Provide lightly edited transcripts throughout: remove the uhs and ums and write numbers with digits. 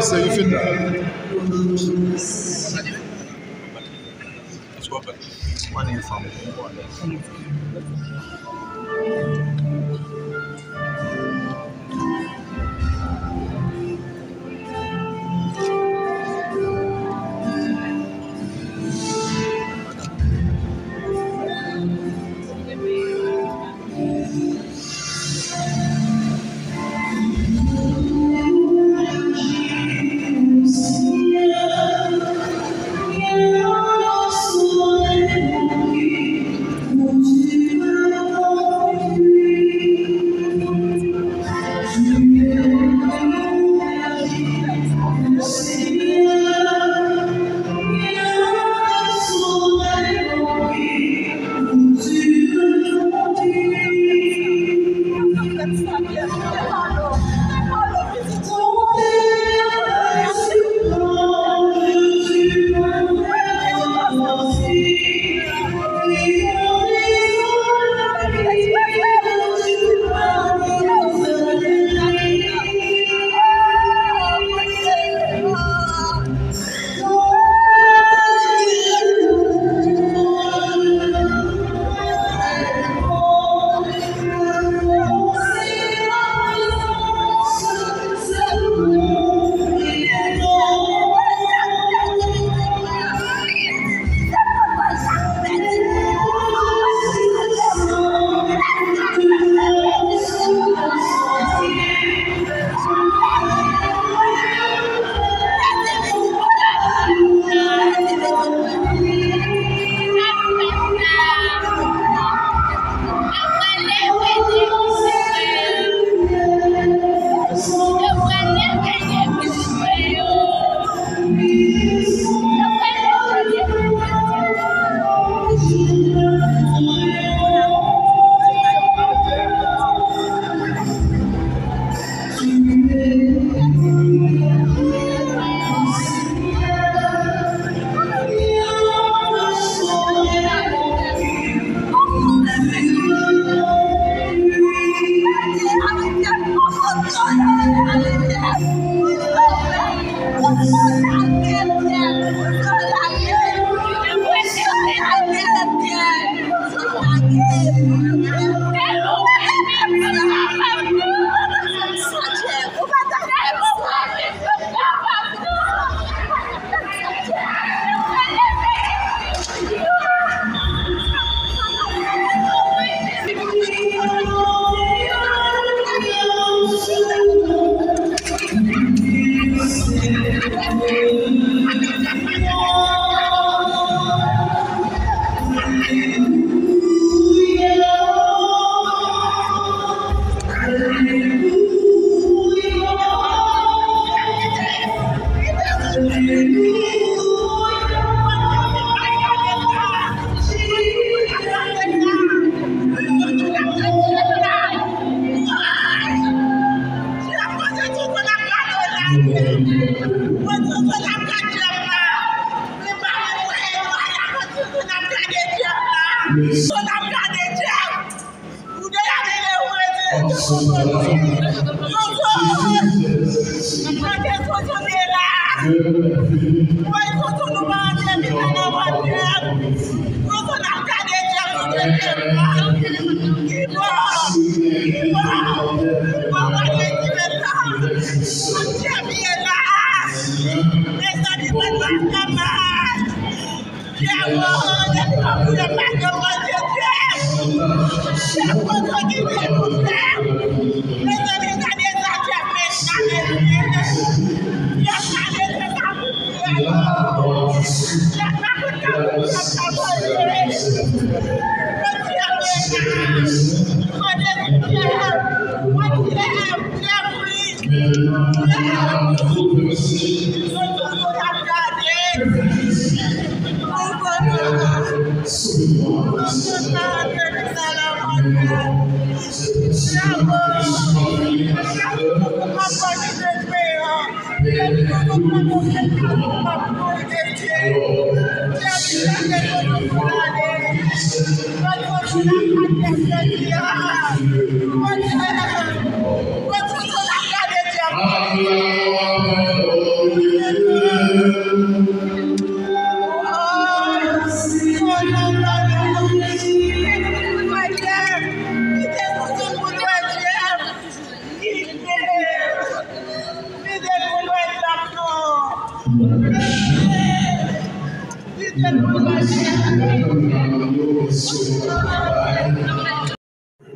say you feel that. Let's go back. One in from What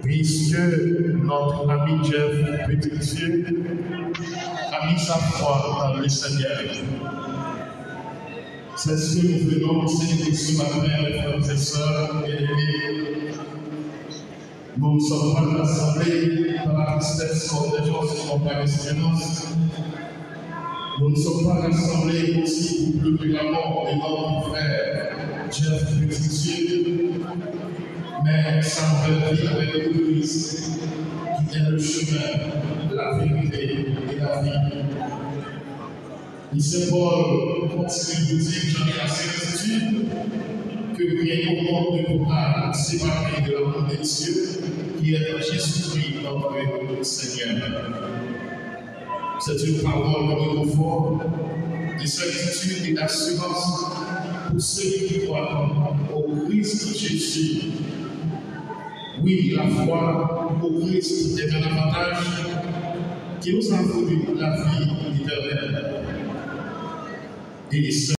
Puisque notre ami Jeff Pétricier a mis sa foi dans le Seigneur. C'est ce que nous venons célébrer ce matin, mes frères et sœurs bien-aimés. Nous ne sommes pas rassemblés dans la tristesse comme des gens qui n'ont pas d'espérance. Nous ne sommes pas rassemblés aussi pour pleurer la mort de notre frère Jeff Pétricier, mais s'enlever avec le Christ qui est le chemin, la vérité et la vie. Et Saint Paul continue de dire, j'en ai la certitude, que rien au monde ne pourra nous séparer de l'amour de Dieu qui est en Jésus-Christ, notre Seigneur. C'est une parole de réconfort, de certitude et d'assurance pour ceux qui croient au Christ Jésus. Oui, la foi au Christ est un avantage qui nous a voulu la vie éternelle. Et